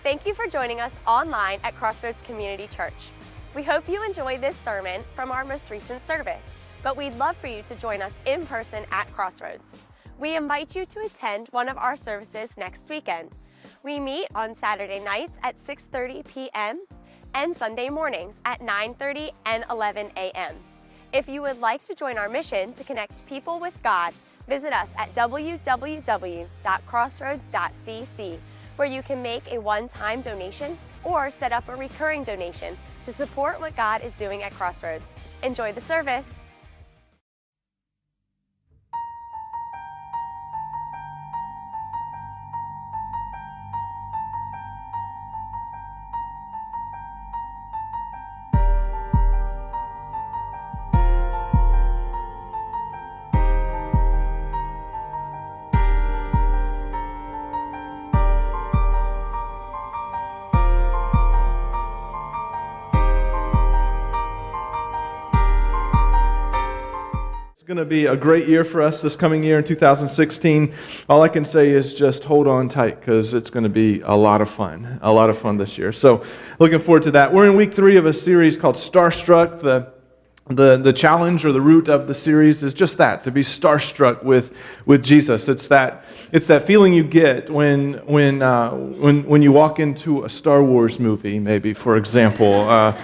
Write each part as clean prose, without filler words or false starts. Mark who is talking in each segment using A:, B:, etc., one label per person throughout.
A: Thank you for joining us online at Crossroads Community Church. We hope you enjoy this sermon from our most recent service, but we'd love for you to join us in person at Crossroads. We invite you to attend one of our services next weekend. We meet on Saturday nights at 6:30 p.m. and Sunday mornings at 9:30 and 11 a.m. If you would like to join our mission to connect people with God, visit us at www.crossroads.cc, where you can make a one-time donation or set up a recurring donation to support what God is doing at Crossroads. Enjoy the service.
B: It's going to be a great year for us this coming year in 2016. All I can say is just hold on tight because it's going to be a lot of fun this year. So looking forward to that. We're in week 3 of a series called Starstruck. The challenge or the root of the series is just that, to be starstruck with Jesus. It's that feeling you get when you walk into a Star Wars movie, maybe, for example.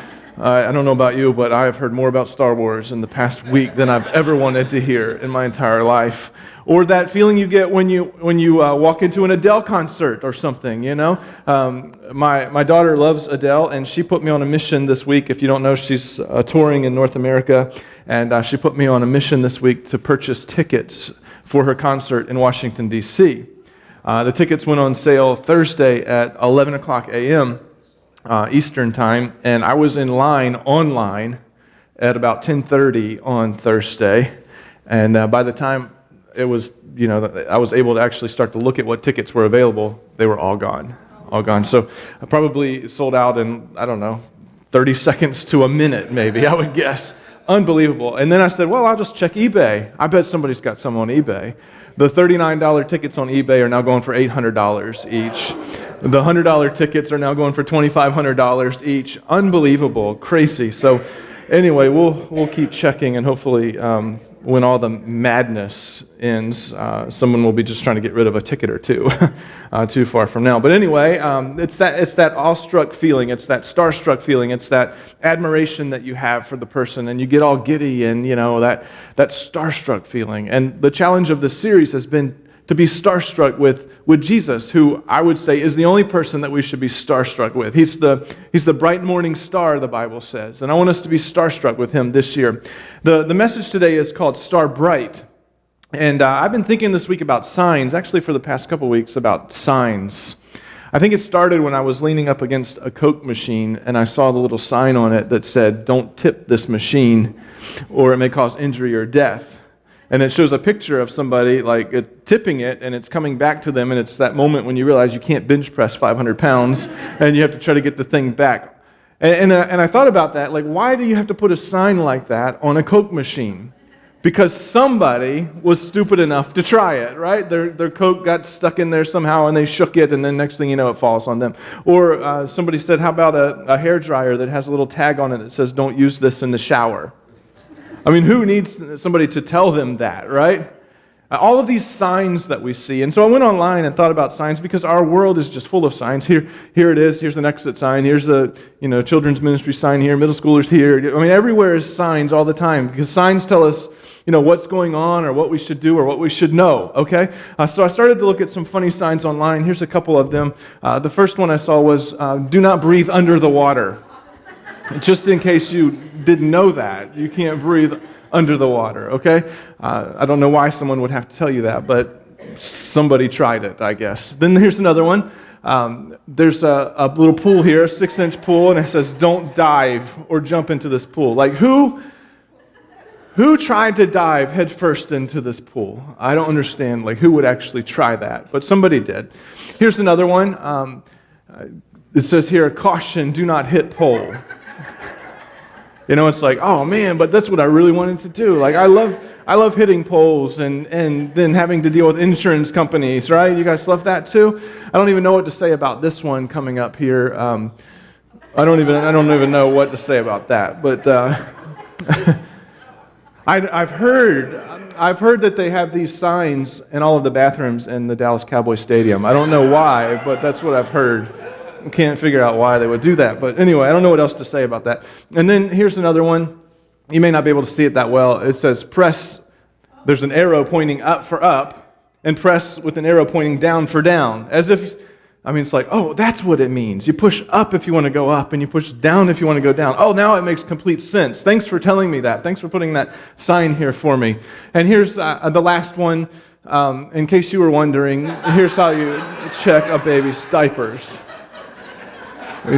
B: I don't know about you, but I have heard more about Star Wars in the past week than I've ever wanted to hear in my entire life. Or that feeling you get when you walk into an Adele concert or something, you know? My daughter loves Adele, and she put me on a mission this week. If you don't know, she's touring in North America, and she put me on a mission this week to purchase tickets for her concert in Washington, D.C. The tickets went on sale Thursday at 11 o'clock a.m., Eastern time, and I was in line online at about 10:30 on Thursday, and by the time it was, I was able to actually start to look at what tickets were available, they were all gone. So I probably sold out in, 30 seconds to a minute maybe, I would guess. Unbelievable. And then I said, well, I'll just check eBay. I bet somebody's got some on eBay. The $39 tickets on eBay are now going for $800 each. The $100 tickets are now going for $2,500 each. Unbelievable, crazy. So anyway, we'll keep checking, and hopefully when all the madness ends, someone will be just trying to get rid of a ticket or two, too far from now. But anyway, it's that awestruck feeling, it's that starstruck feeling, it's that admiration that you have for the person, and you get all giddy, and that starstruck feeling. And the challenge of this series has been to be starstruck with Jesus, who I would say is the only person that we should be starstruck with. He's the bright morning star, the Bible says, and I want us to be starstruck with him this year. The message today is called Star Bright, and I've been thinking this week about signs, actually for the past couple weeks, about signs. I think it started when I was leaning up against a Coke machine, and I saw the little sign on it that said, "Don't tip this machine, or it may cause injury or death." And it shows a picture of somebody tipping it, and it's coming back to them, and it's that moment when you realize you can't bench press 500 pounds, and you have to try to get the thing back. And I thought about that, why do you have to put a sign like that on a Coke machine? Because somebody was stupid enough to try it, right? Their Coke got stuck in there somehow, and they shook it, and then next thing you know, it falls on them. Or somebody said, how about a hairdryer that has a little tag on it that says, "Don't use this in the shower"? I mean, who needs somebody to tell them that, right? All of these signs that we see. And so I went online and thought about signs because our world is just full of signs. Here it is. Here's an exit sign. Here's a children's ministry sign here. Middle schoolers here. I mean, everywhere is signs all the time because signs tell us, what's going on or what we should do or what we should know, okay? So I started to look at some funny signs online. Here's a couple of them. The first one I saw was, "Do not breathe under the water." Just in case you didn't know that, you can't breathe under the water, okay? I don't know why someone would have to tell you that, but somebody tried it, I guess. Then here's another one. There's a little pool here, a 6-inch pool, and it says, "Don't dive or jump into this pool." Who tried to dive headfirst into this pool? I don't understand, who would actually try that, but somebody did. Here's another one. It says here, "Caution, do not hit pole." You know, it's like, oh man, but that's what I really wanted to do. Like I love hitting poles and then having to deal with insurance companies, right? You guys love that too? I don't even know what to say about this one coming up here. I don't even know what to say about that. But I've heard that they have these signs in all of the bathrooms in the Dallas Cowboy Stadium. I don't know why, but that's what I've heard. Can't figure out why they would do that. But anyway, I don't know what else to say about that. And then here's another one. You may not be able to see it that well. It says press. There's an arrow pointing up for up, and press with an arrow pointing down for down. As if, it's like, oh, that's what it means. You push up if you want to go up, and you push down if you want to go down. Oh, now it makes complete sense. Thanks for telling me that. Thanks for putting that sign here for me. And here's the last one. In case you were wondering, here's how you check a baby's diapers.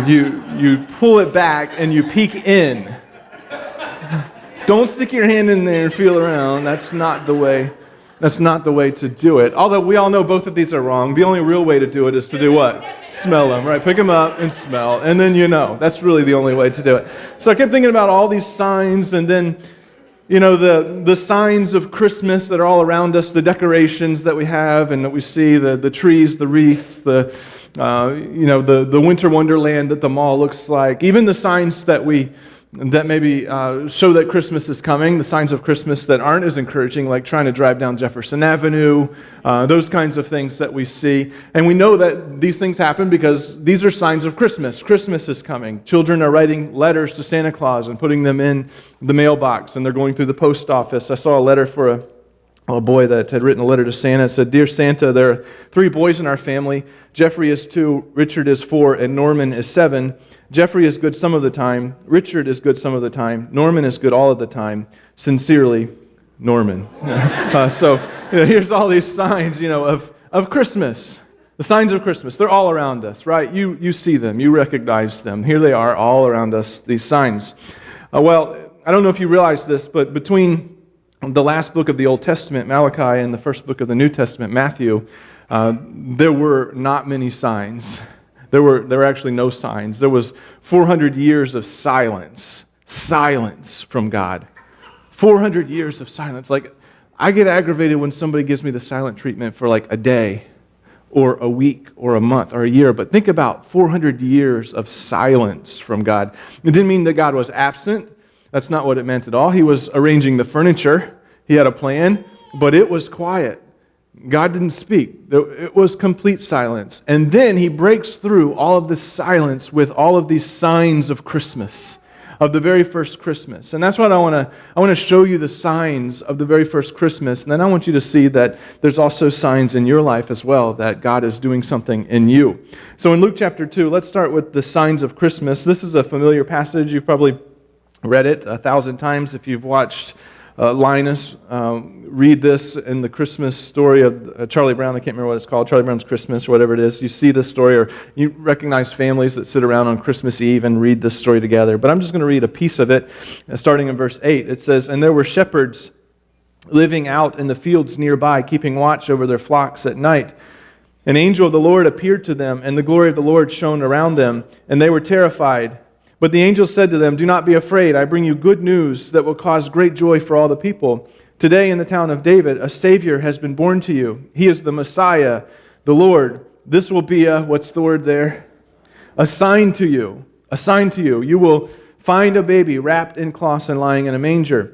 B: You pull it back and you peek in. Don't stick your hand in there and feel around. That's not the way to do it. Although we all know both of these are wrong. The only real way to do it is to do what? Smell them, right? Pick them up and smell, and then you know. That's really the only way to do it. So I kept thinking about all these signs, and then the signs of Christmas that are all around us, the decorations that we have and that we see, the trees, the wreaths, the winter wonderland that the mall looks like, even the signs that maybe show that Christmas is coming, the signs of Christmas that aren't as encouraging, like trying to drive down Jefferson Avenue, those kinds of things that we see. And we know that these things happen because these are signs of Christmas. Christmas is coming. Children are writing letters to Santa Claus and putting them in the mailbox, and they're going through the post office. I saw a letter for a boy that had written a letter to Santa. It said, "Dear Santa, there are 3 boys in our family. Jeffrey is 2, Richard is 4, and Norman is 7. Jeffrey is good some of the time. Richard is good some of the time. Norman is good all of the time. Sincerely, Norman." Here's all these signs, of Christmas. The signs of Christmas. They're all around us, right? You see them. You recognize them. Here they are all around us, these signs. I don't know if you realize this, but between the last book of the Old Testament, Malachi, and the first book of the New Testament, Matthew, there were not many signs. There were actually no signs. There was 400 years of silence from God. 400 years of silence. Like, I get aggravated when somebody gives me the silent treatment for like a day or a week or a month or a year, but think about 400 years of silence from God. It didn't mean that God was absent. That's not what it meant at all. He was arranging the furniture. He had a plan, but it was quiet. God didn't speak. It was complete silence. And then he breaks through all of this silence with all of these signs of Christmas, of the very first Christmas. And that's what I want to show you, the signs of the very first Christmas. And then I want you to see that there's also signs in your life as well, that God is doing something in you. So in Luke chapter 2, let's start with the signs of Christmas. This is a familiar passage. You've probably read it 1,000 times if you've watched Linus read this in the Christmas story of Charlie Brown. I can't remember what it's called, Charlie Brown's Christmas or whatever it is. You see this story, or you recognize families that sit around on Christmas Eve and read this story together. But I'm just going to read a piece of it, starting in verse 8. It says, "And there were shepherds living out in the fields nearby, keeping watch over their flocks at night. An angel of the Lord appeared to them, and the glory of the Lord shone around them, and they were terrified. But the angel said to them, 'Do not be afraid. I bring you good news that will cause great joy for all the people. Today in the town of David, a Savior has been born to you. He is the Messiah, the Lord. This will be what's the word there? A sign to you. A sign to you. You will find a baby wrapped in cloths and lying in a manger.'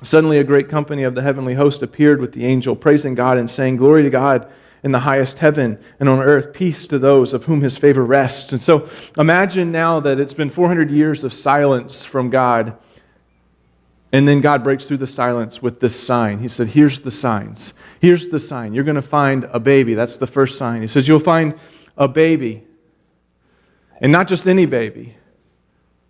B: Suddenly a great company of the heavenly host appeared with the angel, praising God and saying, 'Glory to God in the highest heaven, and on earth peace to those of whom his favor rests.'" And so imagine now that it's been 400 years of silence from God, and then God breaks through the silence with this sign. He said, "Here's the signs. Here's the sign. You're going to find a baby." That's the first sign. He says, "You'll find a baby." And not just any baby.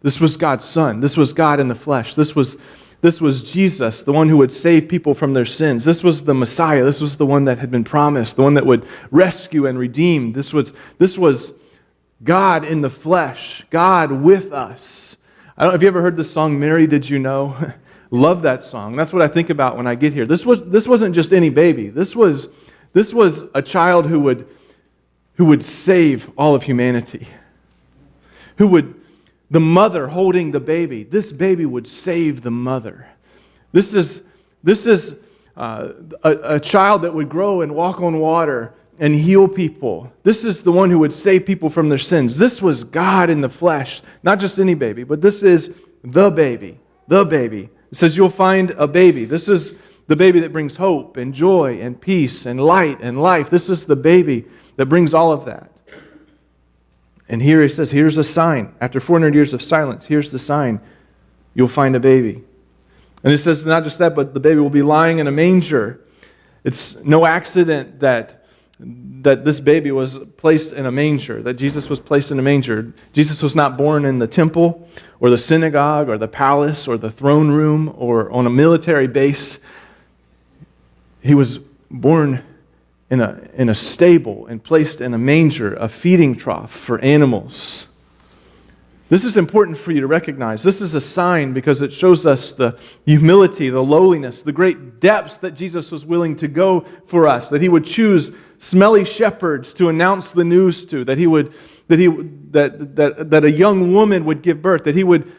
B: This was God's Son. This was God in the flesh. This was Jesus, the one who would save people from their sins. This was the Messiah. This was the one that had been promised, the one that would rescue and redeem. This was God in the flesh, God with us. I don't know if you ever heard the song, "Mary, Did You Know?" Love that song. That's what I think about when I get here. This wasn't just any baby. This was a child who would save all of humanity, who would the mother holding the baby. This baby would save the mother. This is a child that would grow and walk on water and heal people. This is the one who would save people from their sins. This was God in the flesh, not just any baby, but this is the baby, the baby. It says you'll find a baby. This is the baby that brings hope and joy and peace and light and life. This is the baby that brings all of that. And here he says, here's a sign. After 400 years of silence, here's the sign. You'll find a baby. And it says not just that, but the baby will be lying in a manger. It's no accident that this baby was placed in a manger, that Jesus was placed in a manger. Jesus was not born in the temple or the synagogue or the palace or the throne room or on a military base. He was born in a stable and placed in a manger, a feeding trough for animals. This is important for you to recognize. This is a sign because it shows us the humility, the lowliness, the great depths that Jesus was willing to go for us, that he would choose smelly shepherds to announce the news to, that a young woman would give birth, that he would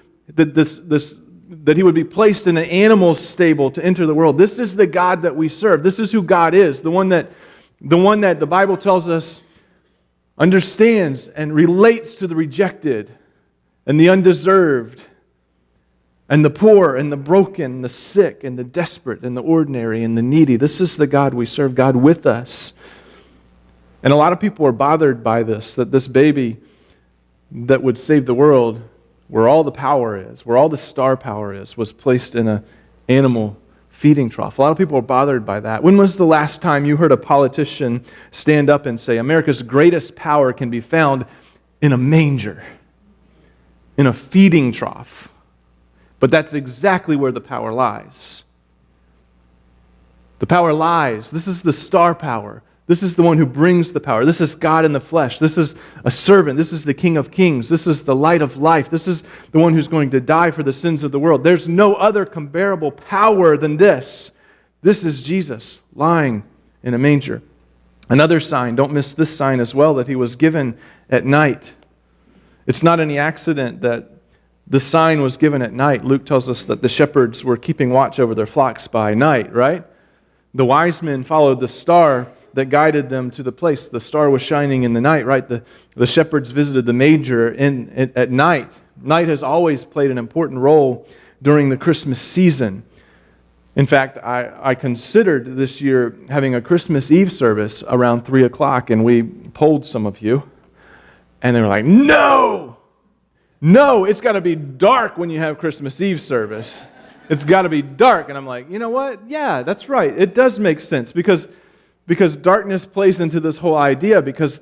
B: be placed in an animal stable to enter the world. This is the God that we serve. This is who God is, the one that the Bible tells us understands and relates to the rejected and the undeserved, and the poor, and the broken, the sick, and the desperate, and the ordinary, and the needy. This is the God we serve, God with us. And a lot of people are bothered by this, that this baby that would save the world, where all the power is, where all the star power is, was placed in an animal feeding trough. A lot of people are bothered by that. When was the last time you heard a politician stand up and say, America's greatest power can be found in a manger, in a feeding trough? But that's exactly where the power lies. The power lies. This is the star power. This is the one who brings the power. This is God in the flesh. This is a servant. This is the King of Kings. This is the light of life. This is the one who's going to die for the sins of the world. There's no other comparable power than this. This is Jesus lying in a manger. Another sign, don't miss this sign as well, that he was given at night. It's not any accident that the sign was given at night. Luke tells us that the shepherds were keeping watch over their flocks by night, right? The wise men followed the star that guided them to the place. The star was shining in the night, right? The shepherds visited the manger at night. Night has always played an important role during the Christmas season. In fact, I considered this year having a Christmas Eve service around 3 o'clock, and we polled some of you. And they were like, no, it's got to be dark when you have Christmas Eve service. It's got to be dark. And I'm like, you know what? Yeah, that's right. It does make sense because darkness plays into this whole idea because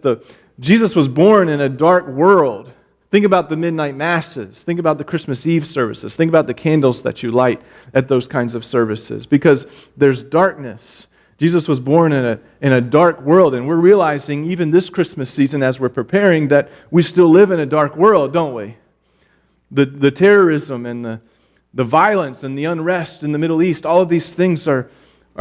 B: Jesus was born in a dark world. Think about the midnight masses. Think about the Christmas Eve services. Think about the candles that you light at those kinds of services because there's darkness. Jesus was born in a dark world, and we're realizing even this Christmas season as we're preparing that we still live in a dark world, don't we? The terrorism and the violence and the unrest in the Middle East, all of these things are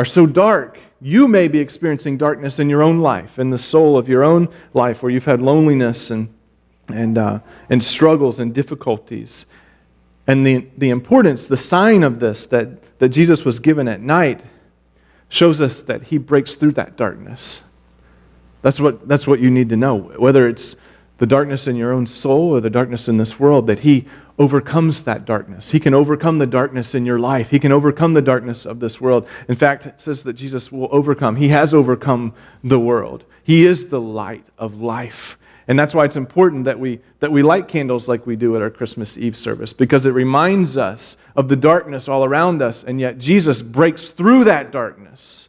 B: so dark. You may be experiencing darkness in your own life, in the soul of your own life, where you've had loneliness and struggles and difficulties. And the importance, the sign of this that Jesus was given at night shows us that he breaks through that darkness. That's what you need to know. Whether it's the darkness in your own soul or the darkness in this world, that he overcomes that darkness. He can overcome the darkness in your life. He can overcome the darkness of this world. In fact, it says that Jesus will overcome. He has overcome the world. He is the light of life. And that's why it's important that we light candles like we do at our Christmas Eve service, because it reminds us of the darkness all around us, and yet Jesus breaks through that darkness.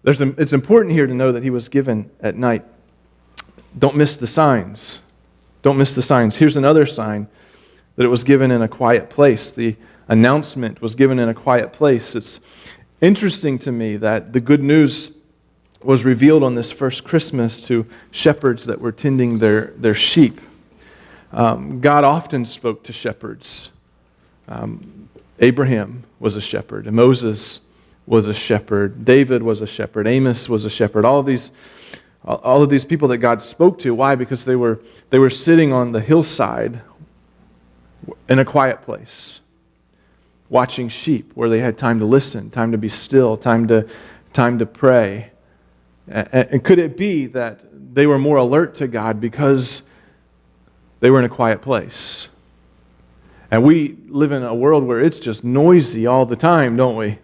B: It's important here to know that he was given at night. Don't miss the signs. Don't miss the signs. Here's another sign, that it was given in a quiet place. The announcement was given in a quiet place. It's interesting to me that the good news was revealed on this first Christmas to shepherds that were tending their sheep. God often spoke to shepherds. Abraham was a shepherd, and Moses was a shepherd. David was a shepherd. Amos was a shepherd. All of these all of these people that God spoke to. Why? Because they were sitting on the hillside in a quiet place, watching sheep, where they had time to listen, time to be still, time to pray. And could it be that they were more alert to God because they were in a quiet place? And we live in a world where it's just noisy all the time, don't we?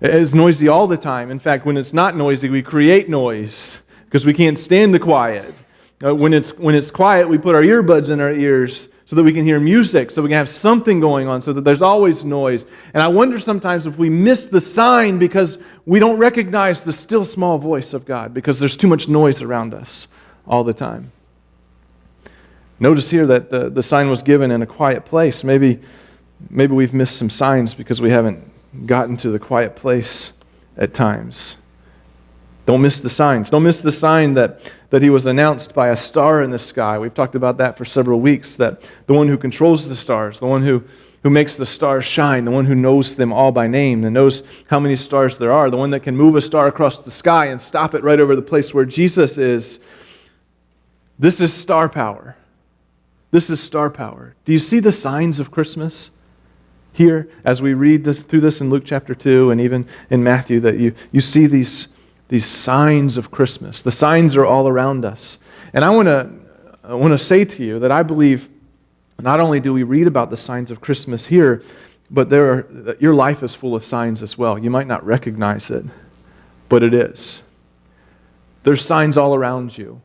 B: It's noisy all the time. In fact, when it's not noisy, we create noise because we can't stand the quiet. When it's quiet, we put our earbuds in our ears so that we can hear music, so we can have something going on, so that there's always noise. And I wonder sometimes if we miss the sign because we don't recognize the still small voice of God because there's too much noise around us all the time. Notice here that the sign was given in a quiet place. Maybe we've missed some signs because we haven't gotten to the quiet place at times. Don't miss the signs. Don't miss the sign that he was announced by a star in the sky. We've talked about that for several weeks, that the one who controls the stars, the one who makes the stars shine, the one who knows them all by name and knows how many stars there are, the one that can move a star across the sky and stop it right over the place where Jesus is. This is star power. This is star power. Do you see the signs of Christmas here as we read through this in Luke chapter 2 and even in Matthew, that you see these signs of Christmas? The signs are all around us. And I want to say to you that I believe not only do we read about the signs of Christmas here, but your life is full of signs as well. You might not recognize it, but it is. There's signs all around you.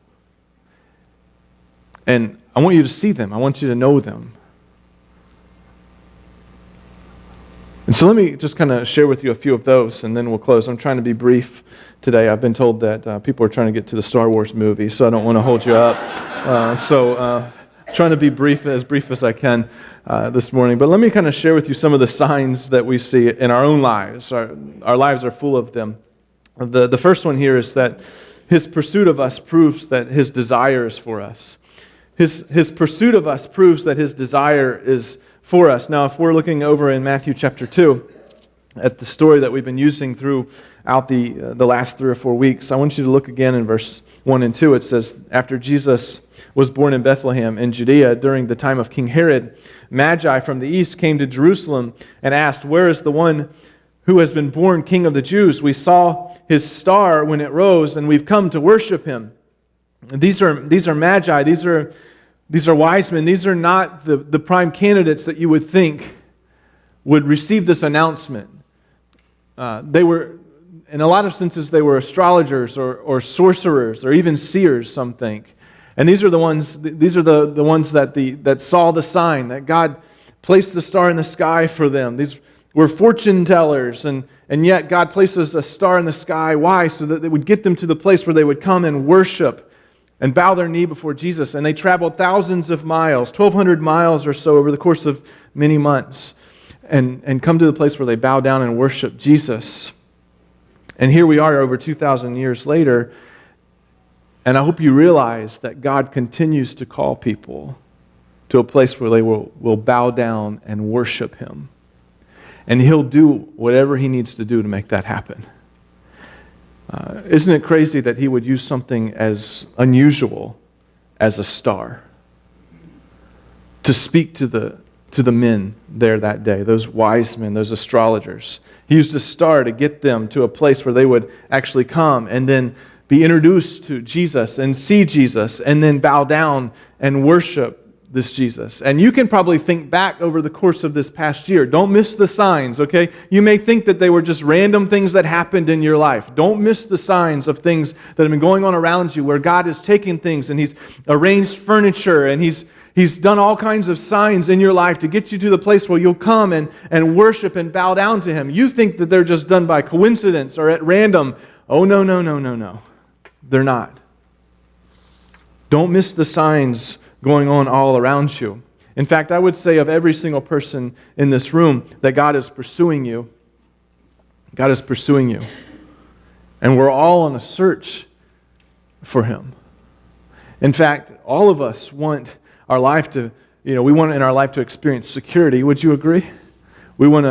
B: And I want you to see them. I want you to know them. And so let me just kind of share with you a few of those, and then we'll close. I'm trying to be brief today. I've been told that people are trying to get to the Star Wars movie, so I don't want to hold you up. Trying to be as brief as I can this morning. But let me kind of share with you some of the signs that we see in our own lives. Our lives are full of them. The first one here is that His pursuit of us proves that His desire is for us. His pursuit of us proves that His desire is for us. Now, if we're looking over in Matthew chapter 2 at the story that we've been using throughout the last 3 or 4 weeks, I want you to look again in verse 1 and 2. It says, after Jesus was born in Bethlehem in Judea during the time of King Herod, Magi from the east came to Jerusalem and asked, where is the one who has been born King of the Jews? We saw his star when it rose, and we've come to worship him. These are Magi. These are wise men. These are not the prime candidates that you would think would receive this announcement. They were, in a lot of senses, they were astrologers or sorcerers or even seers, some think. And these are the ones. These are the ones that saw the sign, that God placed the star in the sky for them. These were fortune tellers, and yet God places a star in the sky. Why? So that it would get them to the place where they would come and worship and bow their knee before Jesus. And they traveled thousands of miles, 1,200 miles or so over the course of many months, and come to the place where they bow down and worship Jesus. And here we are over 2,000 years later, and I hope you realize that God continues to call people to a place where they will bow down and worship Him. And He'll do whatever He needs to do to make that happen. Isn't it crazy that He would use something as unusual as a star to speak to the men there that day, those wise men, those astrologers? He used a star to get them to a place where they would actually come and then be introduced to Jesus and see Jesus and then bow down and worship this Jesus. And you can probably think back over the course of this past year. Don't miss the signs, okay? You may think that they were just random things that happened in your life. Don't miss the signs of things that have been going on around you, where God is taking things and He's arranged furniture and He's done all kinds of signs in your life to get you to the place where you'll come and worship and bow down to Him. You think that they're just done by coincidence or at random. Oh, no. They're not. Don't miss the signs going on all around you. In fact, I would say of every single person in this room that God is pursuing you. God is pursuing you. And we're all on a search for Him. In fact, all of us want our life to, we want in our life to experience security. Would you agree? We want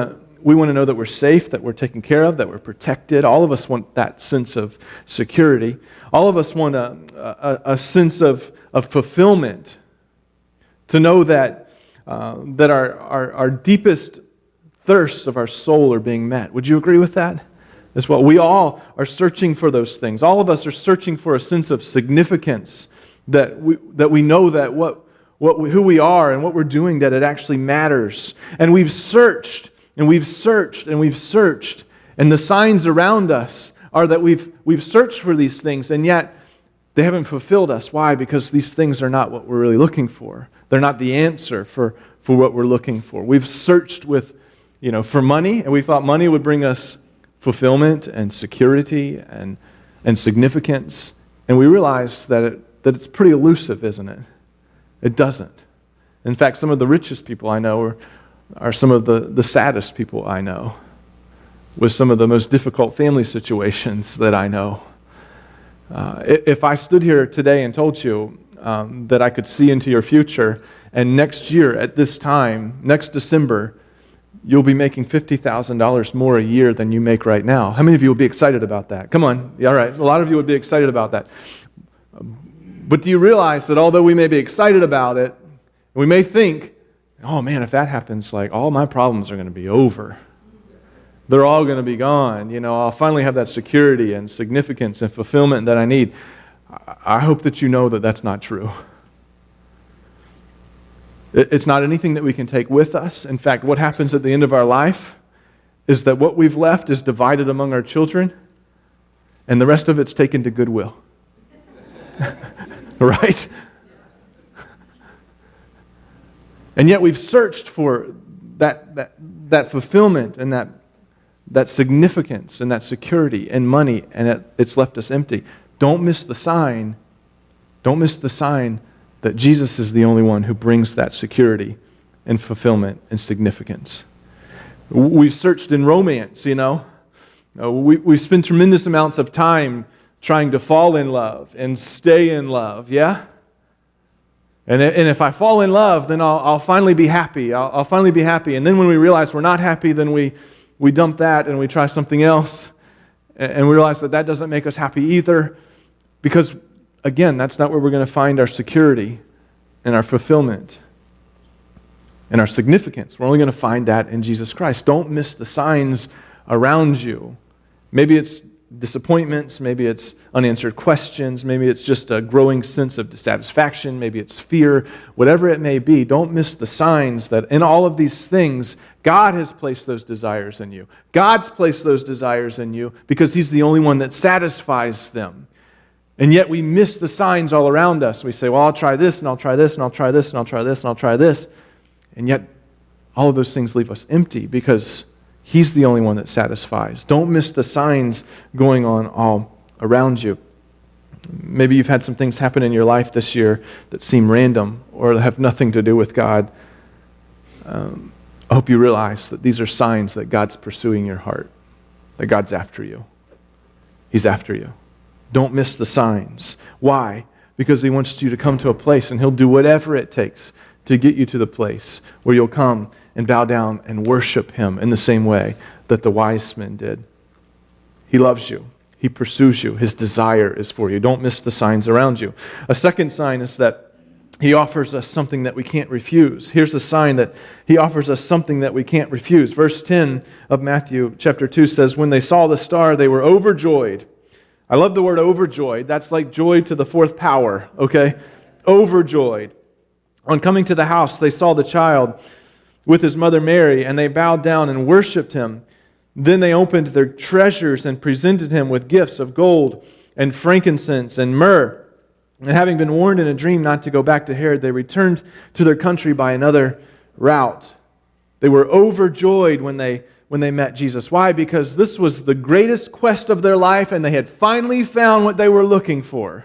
B: We want to know that we're safe, that we're taken care of, that we're protected. All of us want that sense of security. All of us want a sense of fulfillment, to know that our deepest thirsts of our soul are being met. Would you agree with that as well? We all are searching for those things. All of us are searching for a sense of significance, that we know that who we are and what we're doing, that it actually matters. And we've searched, and we've searched, and we've searched, and the signs around us are that we've searched for these things, and yet they haven't fulfilled us. Why? Because these things are not what we're really looking for. They're not the answer for what we're looking for. We've searched for money, and we thought money would bring us fulfillment and security and significance, and we realized that it's pretty elusive, isn't it? It doesn't. In fact, some of the richest people I know are some of the saddest people I know, with some of the most difficult family situations that I know. If I stood here today and told you that I could see into your future, and next year at this time, next December, you'll be making $50,000 more a year than you make right now. How many of you would be excited about that? Come on. Yeah, all right. A lot of you would be excited about that. But do you realize that although we may be excited about it, we may think, oh man, if that happens, like all my problems are going to be over. They're all going to be gone. I'll finally have that security and significance and fulfillment that I need. I hope that you know that that's not true. It's not anything that we can take with us. In fact, what happens at the end of our life is that what we've left is divided among our children, and the rest of it's taken to Goodwill. Right? And yet we've searched for that fulfillment and that significance and that security and money, and it's left us empty. Don't miss the sign. Don't miss the sign that Jesus is the only one who brings that security and fulfillment and significance. We've searched in romance, We spend tremendous amounts of time trying to fall in love and stay in love, yeah? And if I fall in love, then I'll finally be happy. I'll finally be happy. And then when we realize we're not happy, then we dump that and we try something else. And we realize that doesn't make us happy either. Because, again, that's not where we're going to find our security and our fulfillment and our significance. We're only going to find that in Jesus Christ. Don't miss the signs around you. Maybe it's disappointments, maybe it's unanswered questions, maybe it's just a growing sense of dissatisfaction, maybe it's fear, whatever it may be. Don't miss the signs that in all of these things, God has placed those desires in you. God's placed those desires in you because He's the only one that satisfies them. And yet we miss the signs all around us. We say, well, I'll try this, and I'll try this, and I'll try this, and I'll try this, and I'll try this. And yet all of those things leave us empty because He's the only one that satisfies. Don't miss the signs going on all around you. Maybe you've had some things happen in your life this year that seem random or have nothing to do with God. I hope you realize that these are signs that God's pursuing your heart, that God's after you. He's after you. Don't miss the signs. Why? Because He wants you to come to a place, and He'll do whatever it takes to get you to the place where you'll come and bow down and worship Him in the same way that the wise men did. He loves you. He pursues you. His desire is for you. Don't miss the signs around you. A second sign is that He offers us something that we can't refuse. Here's a sign that He offers us something that we can't refuse. Verse 10 of Matthew chapter 2 says, when they saw the star, they were overjoyed. I love the word overjoyed. That's like joy to the fourth power, okay? Overjoyed. On coming to the house, they saw the child with His mother Mary, and they bowed down and worshipped Him. Then they opened their treasures and presented Him with gifts of gold and frankincense and myrrh. And having been warned in a dream not to go back to Herod, they returned to their country by another route. They were overjoyed when they met Jesus. Why? Because this was the greatest quest of their life, and they had finally found what they were looking for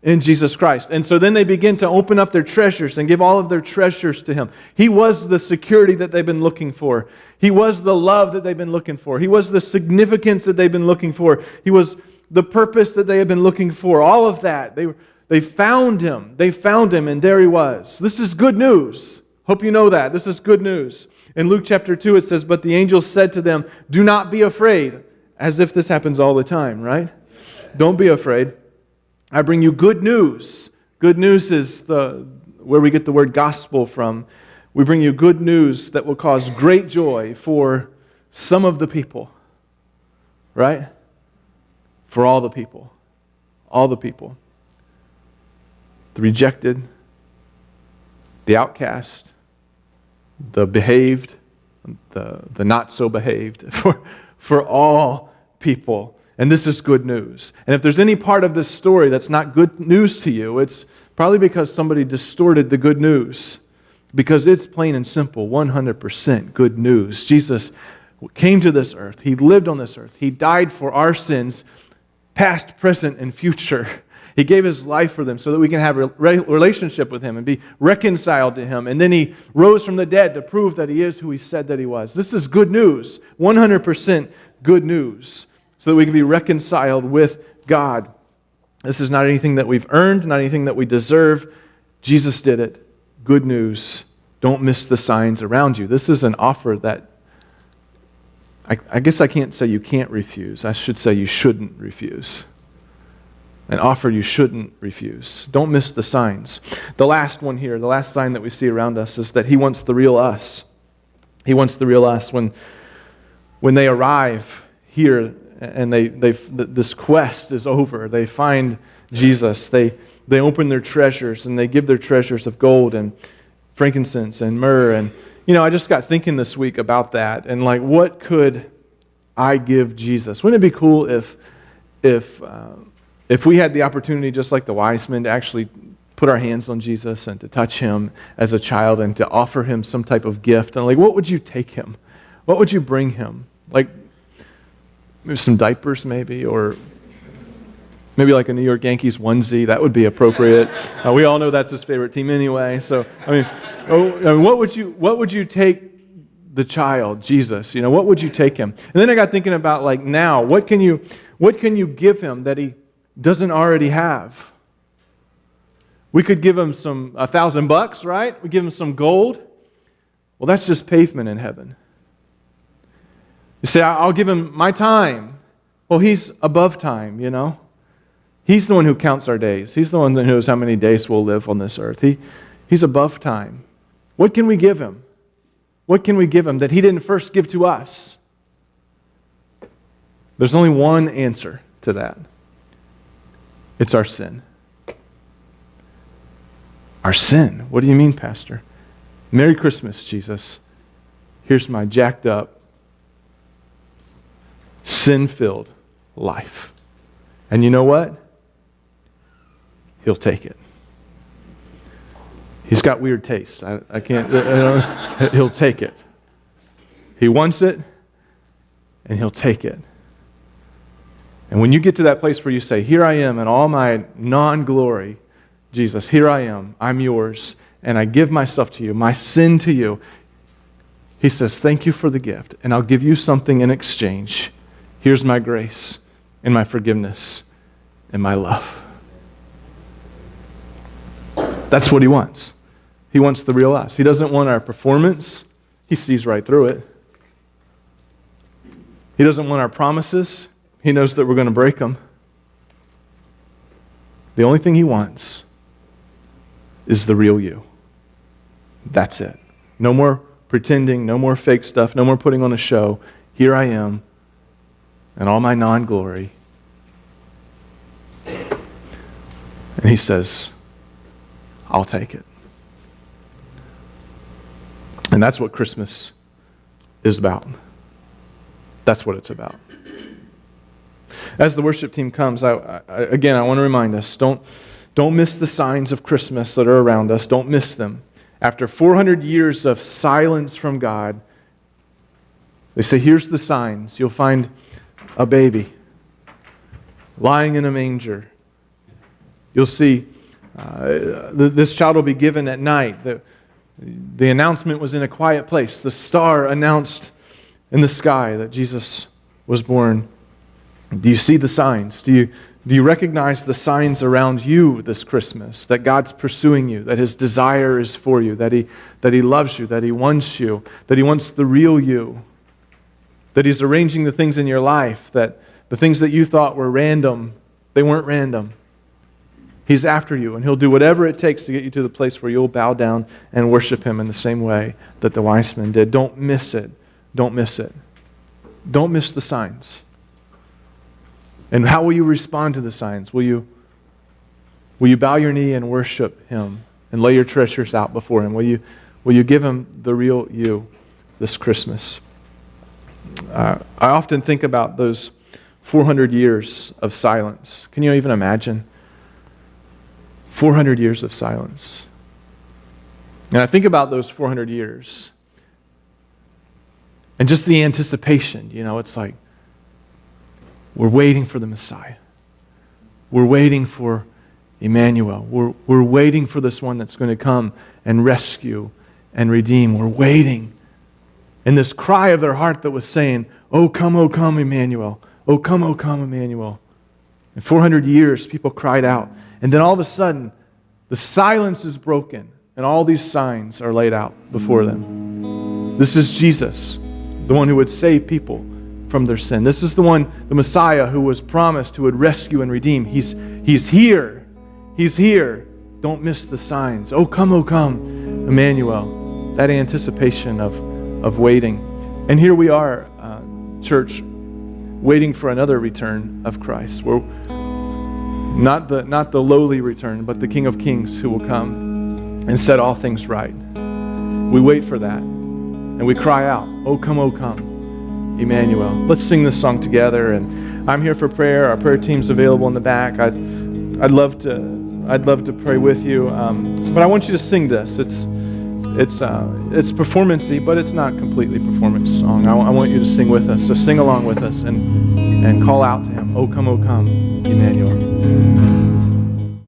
B: in Jesus Christ. And so then they begin to open up their treasures and give all of their treasures to Him. He was the security that they've been looking for. He was the love that they've been looking for. He was the significance that they've been looking for. He was the purpose that they had been looking for. All of that. They found Him. They found Him, and there He was. This is good news. Hope you know that. This is good news. In Luke chapter 2, it says, "But the angel said to them, 'Do not be afraid,'" as if this happens all the time, right? Don't be afraid. "I bring you good news." Good news is where we get the word gospel from. We bring you good news that will cause great joy for some of the people, right? For all the people. All the people. The rejected, the outcast, the behaved, the not so behaved, for all people. And this is good news. And if there's any part of this story that's not good news to you, it's probably because somebody distorted the good news. Because it's plain and simple, 100% good news. Jesus came to this earth. He lived on this earth. He died for our sins, past, present, and future. He gave His life for them so that we can have a relationship with Him and be reconciled to Him. And then He rose from the dead to prove that He is who He said that He was. This is good news, 100% good news, so that we can be reconciled with God. This is not anything that we've earned, not anything that we deserve. Jesus did it. Good news. Don't miss the signs around you. This is an offer that I guess I can't say you can't refuse. I should say you shouldn't refuse. An offer you shouldn't refuse. Don't miss the signs. The last one here, the last sign that we see around us is that He wants the real us. He wants the real us. When they arrive here and this quest is over, they find Jesus. They open their treasures and they give their treasures of gold and frankincense and myrrh. And I just got thinking this week about that and like, what could I give Jesus? Wouldn't it be cool if we had the opportunity, just like the wise men, to actually put our hands on Jesus and to touch Him as a child and to offer Him some type of gift? And like, what would you take Him? What would you bring Him? Like, maybe some diapers maybe, or maybe like a New York Yankees onesie. That would be appropriate. We all know that's His favorite team anyway. So, what would you take the child, Jesus? What would you take Him? And then I got thinking about like now, what can you give Him that He doesn't already have? We could give Him $1,000, right? We give Him some gold. Well, that's just pavement in heaven. You say, I'll give Him my time. Well, He's above time, He's the one who counts our days. He's the one that knows how many days we'll live on this earth. He's above time. What can we give Him? What can we give Him that He didn't first give to us? There's only one answer to that. It's our sin. Our sin. What do you mean, Pastor? Merry Christmas, Jesus. Here's my jacked up, sin-filled life. And you know what? He'll take it. He's got weird tastes. I can't. He'll take it. He wants it, and He'll take it. And when you get to that place where you say, "Here I am in all my non-glory, Jesus, here I am. I'm yours, and I give myself to you, my sin to you." He says, "Thank you for the gift, and I'll give you something in exchange. Here's my grace and my forgiveness and my love." That's what He wants. He wants the real us. He doesn't want our performance. He sees right through it. He doesn't want our promises. He knows that we're going to break them. The only thing He wants is the real you. That's it. No more pretending, no more fake stuff, no more putting on a show. Here I am in all my non-glory. And He says, I'll take it. And that's what Christmas is about. That's what it's about. As the worship team comes, I want to remind us, don't miss the signs of Christmas that are around us. Don't miss them. After 400 years of silence from God, they say, here's the signs. You'll find a baby lying in a manger. You'll see this child will be given at night. The announcement was in a quiet place. The star announced in the sky that Jesus was born. Do you see the signs? Do Do you recognize the signs around you this Christmas, that God's pursuing you, that His desire is for you, that He loves you, that He wants you, that He wants the real you, that He's arranging the things in your life, that the things that you thought were random, they weren't random. He's after you, and He'll do whatever it takes to get you to the place where you'll bow down and worship Him in the same way that the wise men did. Don't miss it. Don't miss it. Don't miss the signs. And how will you respond to the signs? Will you bow your knee and worship Him and lay your treasures out before Him? Will you give Him the real you this Christmas? I often think about those 400 years of silence. Can you even imagine? 400 years of silence. And I think about those 400 years and just the anticipation. It's like, we're waiting for the Messiah. We're waiting for Emmanuel. We're waiting for this one that's going to come and rescue and redeem. We're waiting. And this cry of their heart that was saying, oh, come, Emmanuel. Oh, come, Emmanuel. In 400 years, people cried out. And then all of a sudden, the silence is broken, and all these signs are laid out before them. This is Jesus, the one who would save people from their sin. This is the one, the Messiah, who was promised, who would rescue and redeem. He's here. He's here. Don't miss the signs. Oh, come, Emmanuel. That anticipation of waiting. And here we are, church, waiting for another return of Christ. We're not the lowly return, but the King of Kings who will come and set all things right. We wait for that. And we cry out, oh, come, Emmanuel. Let's sing this song together, and I'm here for prayer. Our prayer team's available in the back. I'd love to pray with you, but I want you to sing this. It's performance-y, but it's not completely performance song. I want you to sing with us. So sing along with us and call out to Him. Oh, come, Emmanuel.